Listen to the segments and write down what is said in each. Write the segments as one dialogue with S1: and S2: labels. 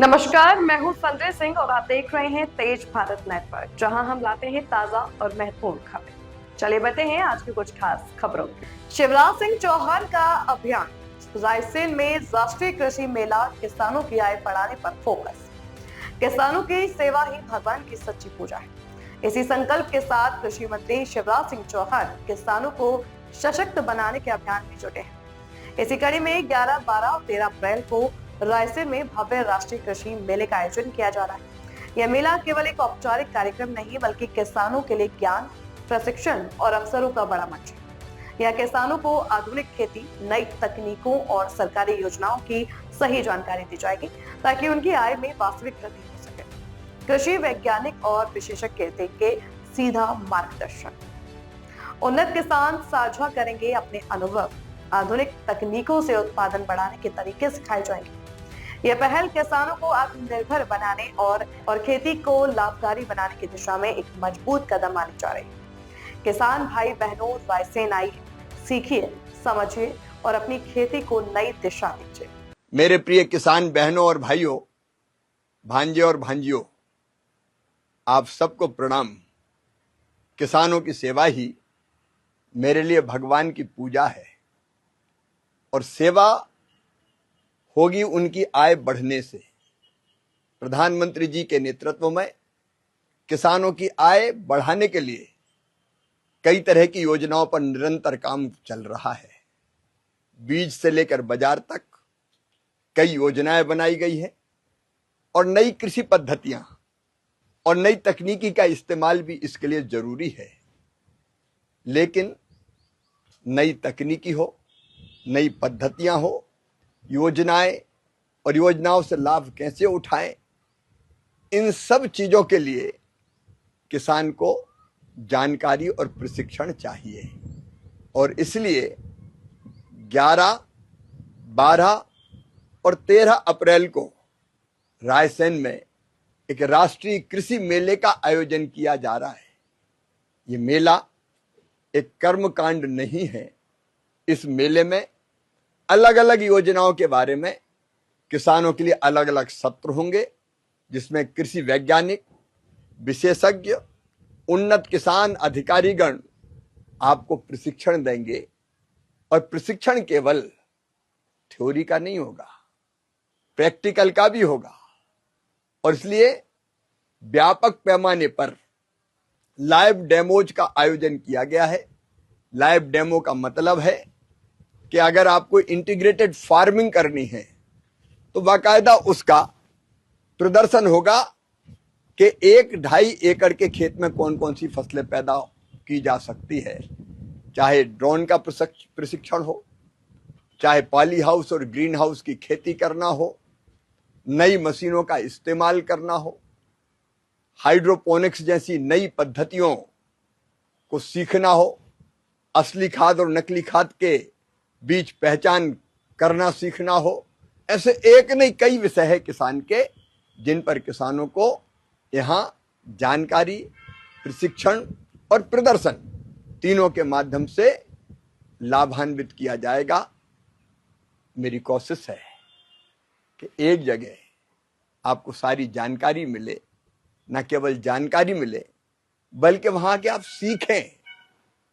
S1: नमस्कार, मैं हूं संजय सिंह और आप देख रहे हैं तेज भारत नेटवर्क, जहां हम लाते हैं ताजा और महत्वपूर्ण खबरें। चलिए बढ़ते हैं आज की कुछ खास खबरों की। शिवराज सिंह चौहान का अभियान, रायसेन में राष्ट्रीय कृषि मेला, किसानों की आय बढ़ाने पर फोकस। किसानों की सेवा ही भगवान की सच्ची पूजा है। इसी संकल्प के साथ कृषि मंत्री शिवराज सिंह चौहान किसानों को सशक्त बनाने के अभियान में जुटे हैं। इसी कड़ी में 11, 12 और 13 अप्रैल को रायसेन में भव्य राष्ट्रीय कृषि मेले का आयोजन किया जा रहा है। यह मेला केवल एक औपचारिक कार्यक्रम नहीं बल्कि किसानों के लिए ज्ञान, प्रशिक्षण और अवसरों का बड़ा मंच है। यह किसानों को आधुनिक खेती, नई तकनीकों और सरकारी योजनाओं की सही जानकारी दी जाएगी ताकि उनकी आय में वास्तविक वृद्धि हो सके। कृषि वैज्ञानिक और विशेषज्ञ देंगे सीधा मार्गदर्शन। उन्नत किसान साझा करेंगे अपने अनुभव, आधुनिक तकनीकों से उत्पादन बढ़ाने के तरीके सिखाए जाएंगे। यह पहल किसानों को आत्मनिर्भर बनाने और खेती को लाभकारी बनाने की दिशा में एक मजबूत कदम मानी जा रही है। किसान भाई बहनों, रायसेन आइए, सीखिए, समझिए और अपनी खेती को नई दिशा दीजिए।
S2: मेरे प्रिय किसान बहनों और भाइयों, भांजे और भांजियों, आप सबको प्रणाम। किसानों की सेवा ही मेरे लिए भगवान की पूजा है और सेवा होगी उनकी आय बढ़ने से। प्रधानमंत्री जी के नेतृत्व में किसानों की आय बढ़ाने के लिए कई तरह की योजनाओं पर निरंतर काम चल रहा है। बीज से लेकर बाजार तक कई योजनाएं बनाई गई है और नई कृषि पद्धतियां और नई तकनीकी का इस्तेमाल भी इसके लिए जरूरी है। लेकिन नई तकनीकी हो, नई पद्धतियां हो, योजनाएं और योजनाओं से लाभ कैसे उठाएं, इन सब चीजों के लिए किसान को जानकारी और प्रशिक्षण चाहिए। और इसलिए 11, 12 और 13 अप्रैल को रायसेन में एक राष्ट्रीय कृषि मेले का आयोजन किया जा रहा है। ये मेला एक कर्मकांड नहीं है। इस मेले में अलग अलग योजनाओं के बारे में किसानों के लिए अलग अलग सत्र होंगे, जिसमें कृषि वैज्ञानिक, विशेषज्ञ, उन्नत किसान अधिकारीगण आपको प्रशिक्षण देंगे। और प्रशिक्षण केवल थ्योरी का नहीं होगा, प्रैक्टिकल का भी होगा। और इसलिए व्यापक पैमाने पर लाइव डेमोज का आयोजन किया गया है। लाइव डेमो का मतलब है कि अगर आपको इंटीग्रेटेड फार्मिंग करनी है तो बाकायदा उसका प्रदर्शन होगा कि 1-2.5 एकड़ के खेत में कौन कौन सी फसलें पैदा की जा सकती है। चाहे ड्रोन का प्रशिक्षण हो, चाहे पॉली हाउस और ग्रीन हाउस की खेती करना हो, नई मशीनों का इस्तेमाल करना हो, हाइड्रोपोनिक्स जैसी नई पद्धतियों को सीखना हो, असली खाद और नकली खाद के बीच पहचान करना सीखना हो। ऐसे एक नहीं कई विषय है किसान के, जिन पर किसानों को यहां जानकारी, प्रशिक्षण और प्रदर्शन तीनों के माध्यम से लाभान्वित किया जाएगा। मेरी कोशिश है कि एक जगह आपको सारी जानकारी मिले, न केवल जानकारी मिले बल्कि वहां के आप सीखें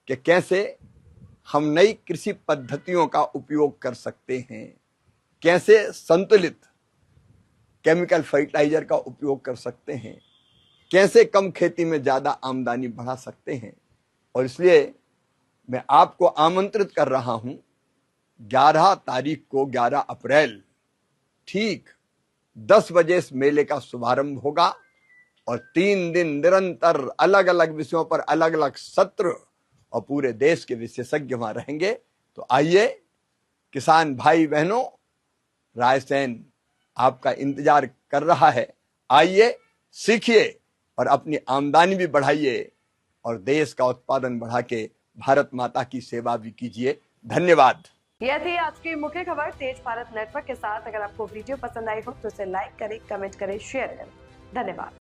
S2: कि कैसे हम नई कृषि पद्धतियों का उपयोग कर सकते हैं, कैसे संतुलित केमिकल फर्टिलाइजर का उपयोग कर सकते हैं, कैसे कम खेती में ज्यादा आमदनी बढ़ा सकते हैं। और इसलिए मैं आपको आमंत्रित कर रहा हूं 11 तारीख को, 11 अप्रैल ठीक 10 बजे इस मेले का शुभारंभ होगा और 3 दिन निरंतर अलग अलग विषयों पर अलग अलग सत्र और पूरे देश के विशेषज्ञ वहां रहेंगे। तो आइए किसान भाई बहनों, रायसेन आपका इंतजार कर रहा है। आइए, सीखिए और अपनी आमदनी भी बढ़ाइए और देश का उत्पादन बढ़ा के भारत माता की सेवा भी कीजिए। धन्यवाद।
S1: यह थी आज की मुख्य खबर तेज भारत नेटवर्क के साथ। अगर आपको वीडियो पसंद आई हो तो इसे लाइक करें, कमेंट करें, शेयर करें। धन्यवाद।